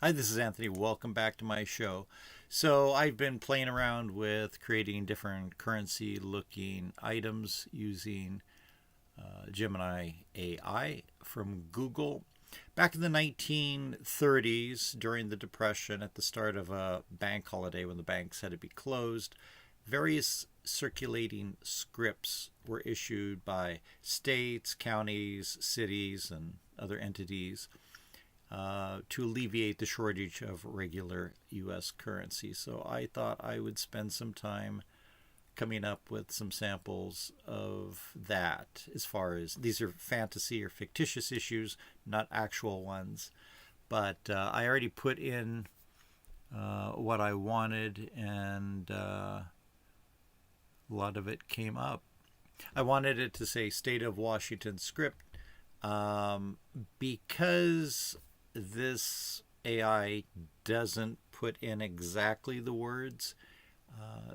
Hi, this is Anthony. Welcome back to my show. So, I've been playing around with creating different currency looking items using Gemini AI from Google. Back in the 1930s, during the Depression, at the start of a bank holiday when the banks had to be closed, various circulating scripts were issued by states, counties, cities, and other entities to alleviate the shortage of regular U.S. currency. So I thought I would spend some time coming up with some samples of that. As far as these are fantasy or fictitious issues, not actual ones. But I already put in what I wanted, and a lot of it came up. I wanted it to say State of Washington Scrip because this AI doesn't put in exactly the words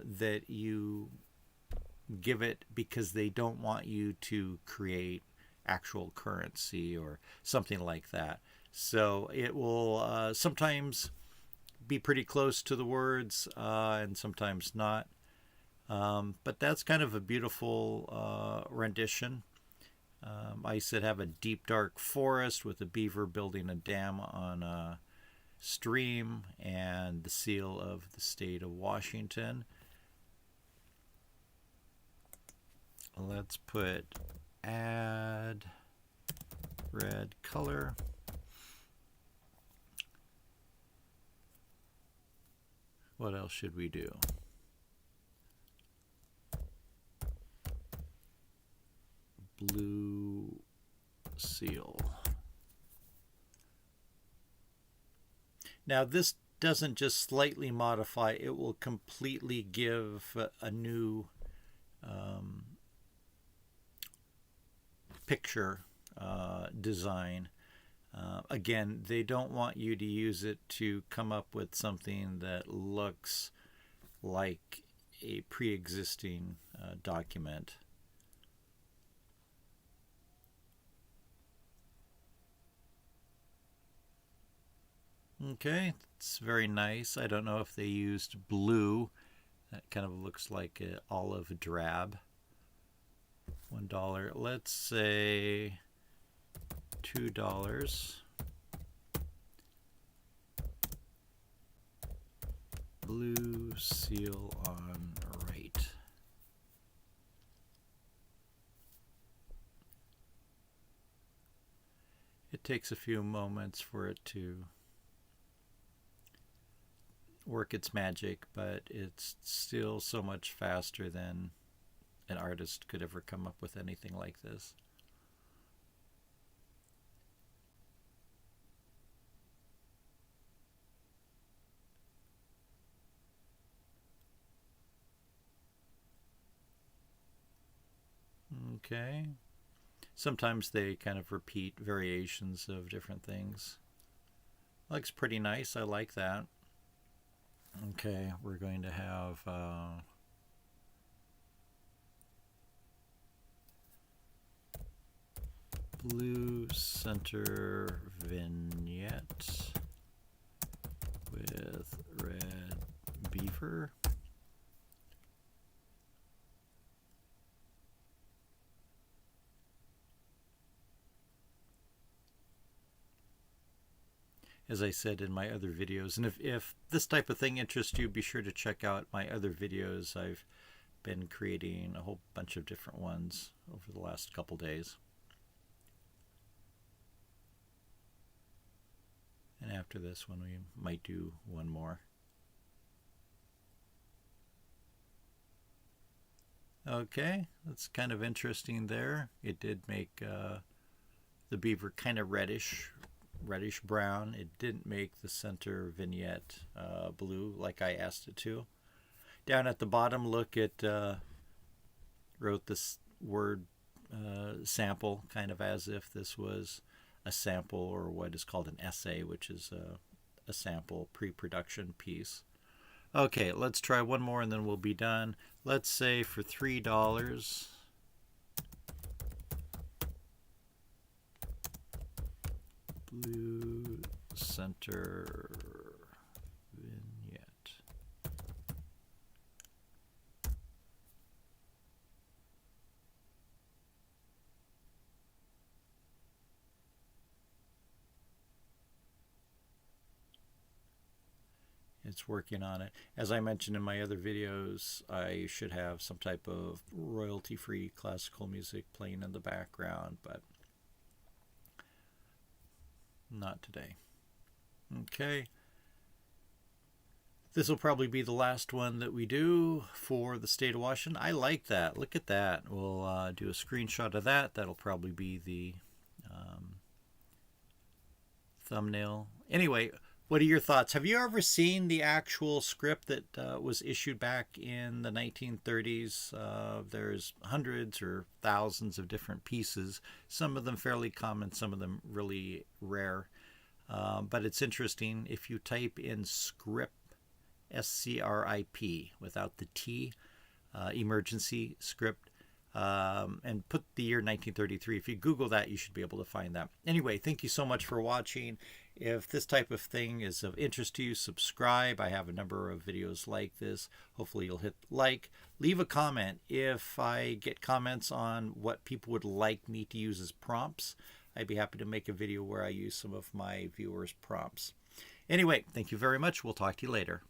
that you give it, because they don't want you to create actual currency or something like that. So it will sometimes be pretty close to the words and sometimes not. But that's kind of a beautiful rendition. I said have a deep dark forest with a beaver building a dam on a stream and the seal of the state of Washington. Let's put add red color. What else should we do? Blue seal. Now this doesn't just slightly modify, it will completely give a new picture design. Again, they don't want you to use it to come up with something that looks like a pre-existing document. Okay, it's very nice. I don't know if they used blue. That kind of looks like an olive drab. $1. Let's say $2. Blue seal on right. It takes a few moments for it to work its magic, but it's still so much faster than an artist could ever come up with anything like this. Okay. Sometimes they kind of repeat variations of different things. Looks pretty nice. I like that. Okay, we're going to have blue center vignette with red beaver. As I said in my other videos, and if this type of thing interests you, be sure to check out my other videos. I've been creating a whole bunch of different ones over the last couple days. And after this one, we might do one more. Okay, that's kind of interesting there. It did make the beaver kind of reddish brown. It didn't make the center vignette blue like I asked it to. Down at the bottom, look, it wrote this word sample, kind of as if this was a sample, or what is called an essay, which is a sample pre-production piece. Okay, let's try one more and then we'll be done. Let's say for $3, blue center vignette. It's working on it. As I mentioned in my other videos, I should have some type of royalty-free classical music playing in the background, but not today. Okay. This will probably be the last one that we do for the state of Washington. I like that. Look at that. We'll do a screenshot of that. That'll probably be the thumbnail. Anyway, what are your thoughts? Have you ever seen the actual script that was issued back in the 1930s? There's hundreds or thousands of different pieces, some of them fairly common, some of them really rare. But it's interesting. If you type in Scrip, S-C-R-I-P, without the T, emergency script, and put the year 1933. If you Google that, you should be able to find that. Anyway, thank you so much for watching. If this type of thing is of interest to you, subscribe. I have a number of videos like this. Hopefully you'll hit like. Leave a comment. If I get comments on what people would like me to use as prompts, I'd be happy to make a video where I use some of my viewers' prompts. Anyway, thank you very much. We'll talk to you later.